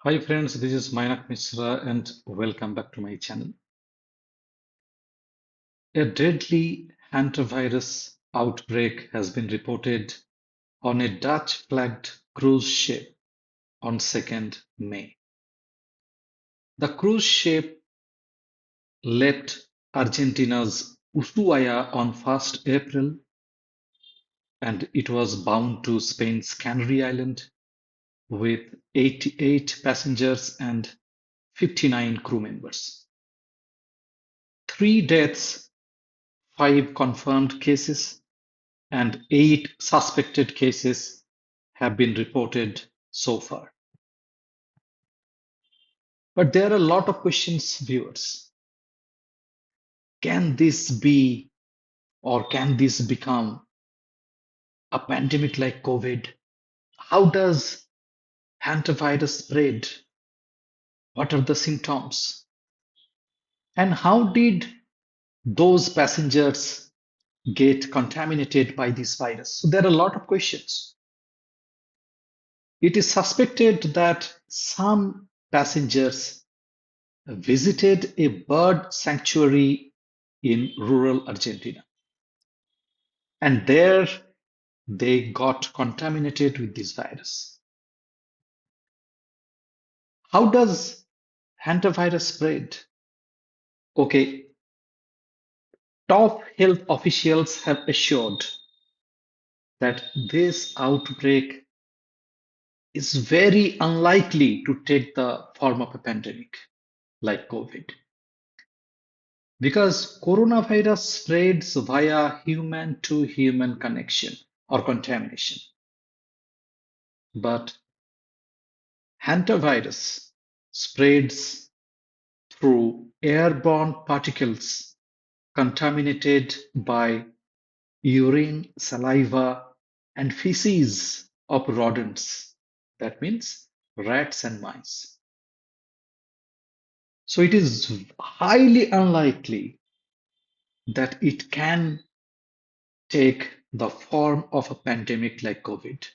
Hi friends, this is Mainak Mishra and welcome back to my channel. A deadly hantavirus outbreak has been reported on a Dutch-flagged cruise ship on 2nd May. The cruise ship left Argentina's Ushuaia on 1st April and it was bound to Spain's Canary Island with 88 passengers and 59 crew members. 3 deaths, 5 confirmed cases, and 8 suspected cases have been reported so far. But there are a lot of questions, viewers. Can this be or can this become a pandemic like COVID? How does hantavirus spread? What are the symptoms? And how did those passengers get contaminated by this virus? So there are a lot of questions. It is suspected that some passengers visited a bird sanctuary in rural Argentina. And there they got contaminated with this virus. How does hantavirus spread? Okay, top health officials have assured that this outbreak is very unlikely to take the form of a pandemic like COVID because coronavirus spreads via human to human connection or contamination. But hantavirus spreads through airborne particles contaminated by urine, saliva, and feces of rodents. That means rats and mice. So it is highly unlikely that it can take the form of a pandemic like COVID.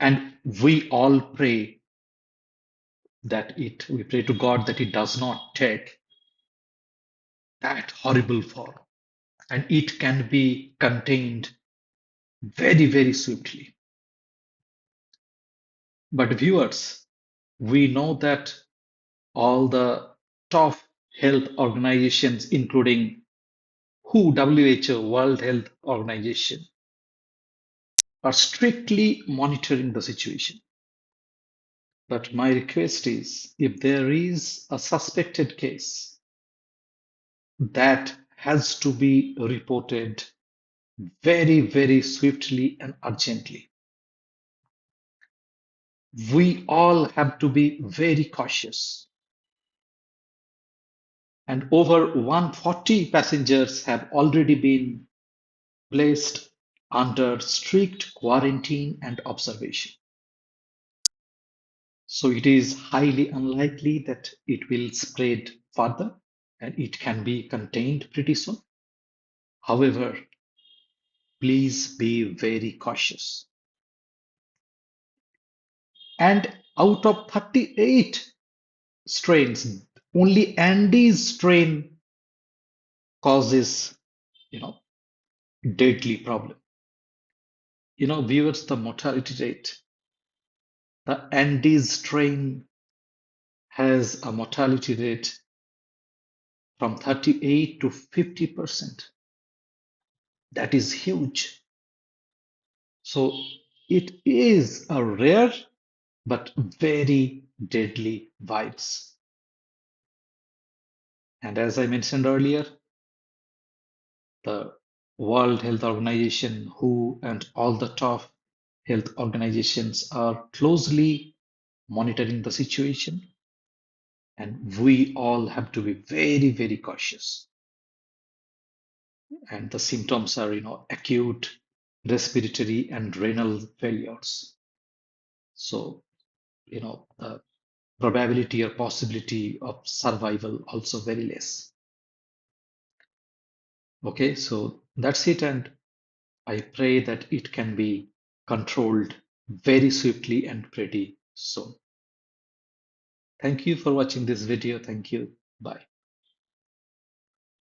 And we all pray we pray to God that it does not take that horrible form and it can be contained very, very swiftly. But viewers, we know that all the top health organizations, including WHO, World Health Organization, are strictly monitoring the situation. But my request is if there is a suspected case, that has to be reported very, very swiftly and urgently. We all have to be very cautious. And over 140 passengers have already been placed under strict quarantine and observation. So it is highly unlikely that it will spread further and it can be contained pretty soon. However, please be very cautious. And out of 38 strains, only Andes strain causes, you know, deadly problem. Viewers, the mortality rate, the Andes strain has a mortality rate from 38 to 50%. That is huge. So it is a rare but very deadly virus. And as I mentioned earlier, the World Health Organization, WHO, and all the top health organizations are closely monitoring the situation. And we all have to be very, very cautious. And the symptoms are, acute respiratory and renal failures. So, the probability or possibility of survival also very less. Okay, so that's it. And I pray that it can be controlled very swiftly and pretty soon. Thank you for watching this video. Thank you. Bye.